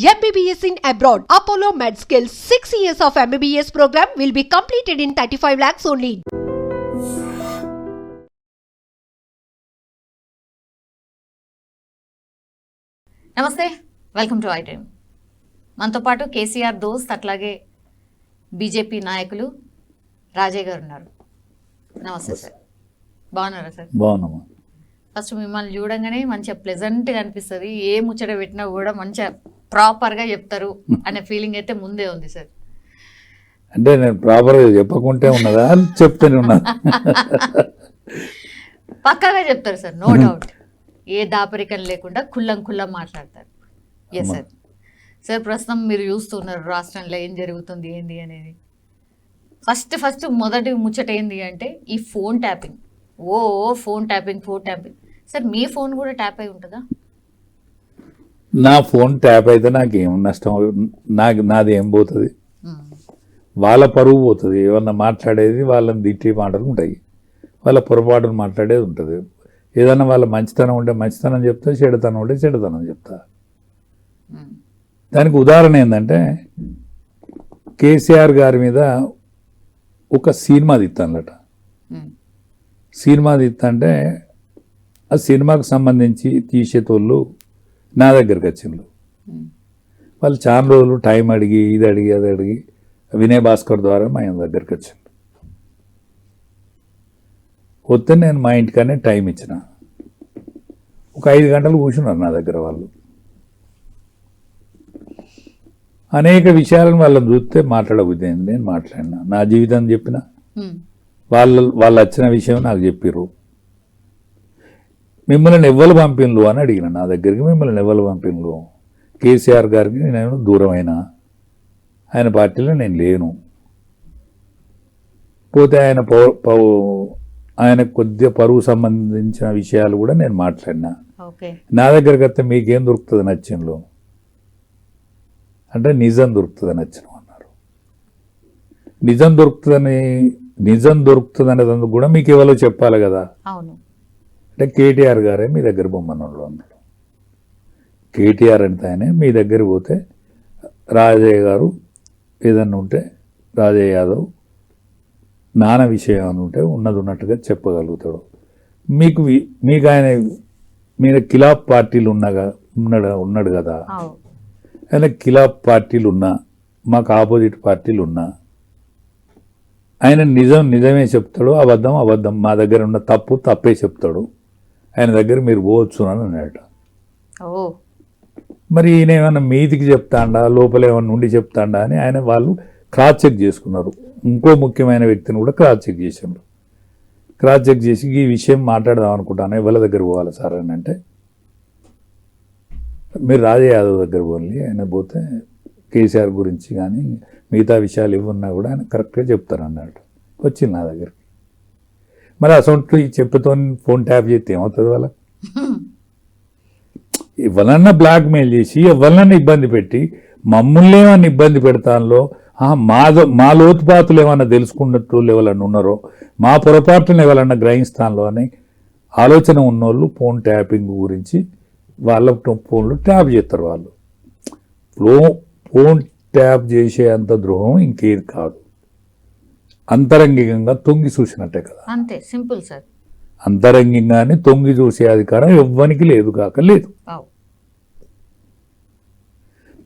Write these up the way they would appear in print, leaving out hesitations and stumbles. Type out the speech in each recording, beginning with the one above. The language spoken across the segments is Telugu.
MBBS in abroad. Apollo MedSkills 6 years of MBBS program will be completed in 35 lakhs only. నమస్తే, వెల్కమ్ టు ఐ డ్రీమ్. మనతో పాటు కేసీఆర్ దోస్త్ అట్లాగే బీజేపీ నాయకులు రాజయ్య గారు ఉన్నారు. నమస్తే సార్, బాగున్నారా సార్? బాగున్నామా. ఫస్ట్ మిమ్మల్ని చూడంగానే మంచిగా ప్లెజెంట్గా అనిపిస్తుంది. ఏ ముచ్చట పెట్టినా కూడా మంచిగా ప్రాపర్గా చెప్తారు అనే ఫీలింగ్ అయితే ముందే ఉంది సార్. అంటే నేను ప్రాపర్గా చెప్పకుంటే ఉన్నదా అని చెప్తూనే ఉన్నా. పక్కాగా చెప్తారు సార్, నో డౌట్. ఏ దాపరికం లేకుండా కుల్లం మాట్లాడతారు. Yes sir. సార్, ప్రస్తుతం మీరు చూస్తున్నారు రాష్ట్రంలో ఏం జరుగుతుంది ఏంది అనేది. ఫస్ట్ మొదటి ముచ్చట ఏంది అంటే ఈ phone tapping. Phone tapping sir, మీ ఫోన్ కూడా ట్యాప్ అయి ఉంటుందా? నా ఫోన్ ట్యాప్ అయితే నాకేం నష్టం, నాది ఏం పోతుంది? వాళ్ళ పరువు పోతుంది. ఏమన్నా మాట్లాడేది వాళ్ళని తిట్టే మాటలు ఉంటాయి, వాళ్ళ పొరపాటును మాట్లాడేది ఉంటుంది. ఏదన్నా వాళ్ళ మంచితనం ఉంటే మంచితనం చెప్తా, చెడుతనం ఉంటే చెడుతనం చెప్తా. దానికి ఉదాహరణ ఏంటంటే కేసీఆర్ గారి మీద ఒక సినిమా తీస్తానట. సినిమా తీస్తా ఆ సినిమాకు సంబంధించి తీసేతోళ్ళు నా దగ్గరికి వచ్చిండ్రు. వాళ్ళు చాలా రోజులు టైం అడిగి ఇది అడిగి అది అడిగి వినయ్ భాస్కర్ ద్వారా మా దగ్గరికి వచ్చిండ్రు. వస్తే నేను మా ఇంటికనే టైం ఇచ్చిన. ఒక 5 గంటలు కూర్చున్నారు నా దగ్గర. వాళ్ళు అనేక విషయాలను వాళ్ళని చూస్తే మాట్లాడబుద్ది అయింది. నేను మాట్లాడినా, నా జీవితం చెప్పిన. వాళ్ళు వచ్చిన విషయం నాకు చెప్పిర్రు. మిమ్మల్ని ఎవ్వరు పంపిన్లు అని అడిగిన నా దగ్గరికి. మిమ్మల్ని ఎవరు పంపిన్లు? కేసీఆర్ గారికి నేను దూరమైనా, ఆయన పార్టీలో నేను లేను. పోతే ఆయన కొద్దిగా పరువు సంబంధించిన విషయాలు కూడా నేను మాట్లాడినా. నా దగ్గరికి వస్తే మీకేం దొరుకుతుంది నచ్చింలో అంటే నిజం దొరుకుతుంది నచ్చిన అన్నారు. నిజం దొరుకుతుందనేందుకు కూడా మీకు ఎవరో చెప్పాలి కదా. అంటే కేటీఆర్ గారే మీ దగ్గర బొమ్మన్నోళ్ళు అన్నాడు. కేటీఆర్ అంటే ఆయనే మీ దగ్గర పోతే రాజయ్య గారు ఏదన్నా ఉంటే, రాజయ్య యాదవ్ నాన్న విషయం అని ఉంటే ఉన్నది ఉన్నట్టుగా చెప్పగలుగుతాడు. మీకు ఆయన మీద కిలాఫ్ పార్టీలు ఉన్నాడు కదా. ఆయన కిలాఫ్ పార్టీలు ఉన్నా, మాకు ఆపోజిట్ పార్టీలు ఉన్నా, ఆయన నిజమే చెప్తాడు, అబద్ధం మా దగ్గర ఉన్న తప్పే చెప్తాడు. ఆయన దగ్గర మీరు పోవచ్చు అని అన్నట. మరి ఈయన ఏమన్నా మీదికి చెప్తాడా, లోపల ఏమన్నా ఉండి చెప్తాడా అని వాళ్ళు క్రాస్ చెక్ చేసుకున్నారు. ఇంకో ముఖ్యమైన వ్యక్తిని కూడా క్రాస్ చెక్ చేశారు. క్రాస్ చెక్ చేసి ఈ విషయం మాట్లాడదాం అనుకుంటాను, ఎవరి దగ్గర పోవాలి సార్ అని అంటే, మీరు రాజయ్య యాదవ్ దగ్గర పోలి, ఆయన పోతే కేసీఆర్ గురించి కానీ మిగతా విషయాలు ఇవ్వన్నా కూడా ఆయన కరెక్ట్గా చెప్తారు అన్నట్టు. వచ్చింది నా దగ్గరికి. మరి అసలు ఈ చెప్పుతో ఫోన్ ట్యాప్ చేస్తే ఏమవుతుంది? వాళ్ళకి ఎవరన్నా బ్లాక్మెయిల్ చేసి ఎవరన్నా ఇబ్బంది పెట్టి మమ్మల్ని ఏమన్నా ఇబ్బంది పెడతానో, మా లోతుపాతులు ఏమన్నా తెలుసుకున్నట్టు ఎవరన్నా ఉన్నారో, మా పొరపాటును ఎవరన్నా గ్రహిస్తానో అని ఆలోచన ఉన్నోళ్ళు ఫోన్ ట్యాపింగ్ గురించి వాళ్ళ ఫోన్లు ట్యాప్ చేస్తారు. వాళ్ళు ఫోన్ ట్యాప్ చేసే అంత ద్రోహం ఇంకేది కాదు. అంతరంగికంగా తొంగి చూసినట్టే కదా. అంతే, సింపుల్ సార్. అంతరంగికంగానే తొంగి చూసే అధికారం ఎవ్వనికి లేదు కాక లేదు.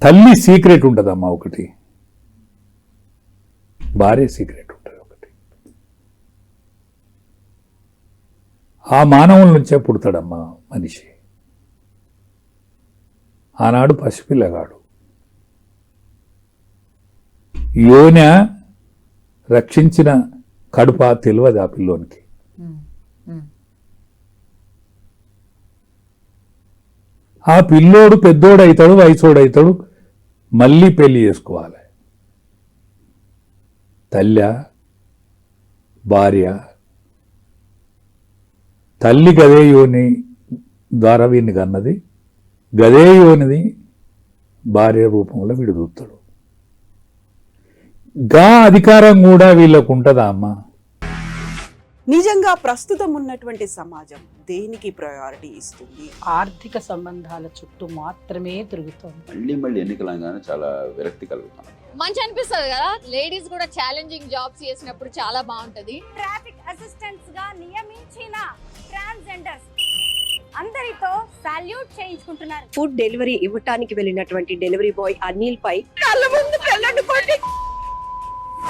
తల్లి సీక్రెట్ ఉంటుందమ్మా ఒకటి, భార్య సీక్రెట్ ఉంటుంది ఒకటి. ఆ మానవుల నుంచే పుడతాడమ్మా మనిషి. ఆనాడు పసిపిల్లగాడు యోన రక్షించిన కడుప తెలియదు ఆ పిల్లోనికి. ఆ పిల్లోడు పెద్దోడవుతాడు, వయసోడవుతాడు, మళ్ళీ పెళ్లి చేసుకోవాలి. తల్లి భార్య, తల్లి గదే యోని ద్వారా వీడిని కన్నది, గదే యోనిది భార్య రూపంలో వీడు చూస్తాడు. గా అధికారం కూడా వీళ్ళకు ఉంటుందా అమ్మా? నిజంగా ప్రస్తుతం ఉన్నటువంటి సమాజం దేనికి ప్రయారిటీ ఇస్తుంది? ఆర్థిక సంబంధాల చుట్టూ మాత్రమే తిరుగుతోంది. మళ్ళీ ఎన్నికలంగానే చాలా విరక్తి కలుగుతాం. మంచి అనిపిస్తుంది కదా, లేడీస్ కూడా ఛాలెంజింగ్ జాబ్స్ చేసినప్పుడు చాలా బాగుంటది. ట్రాఫిక్ అసిస్టెంట్స్ గా నియమించిన ట్రాన్స్జెండర్స్ అందరితో సాల్యూట్ చేయించుకుంటున్నారు. ఫుడ్ డెలివరీ ఇవ్వటానికి వెళ్ళినటువంటి డెలివరీ బాయ్ అనిల్ పై కళ్ళ ముందు పెళ్ళండి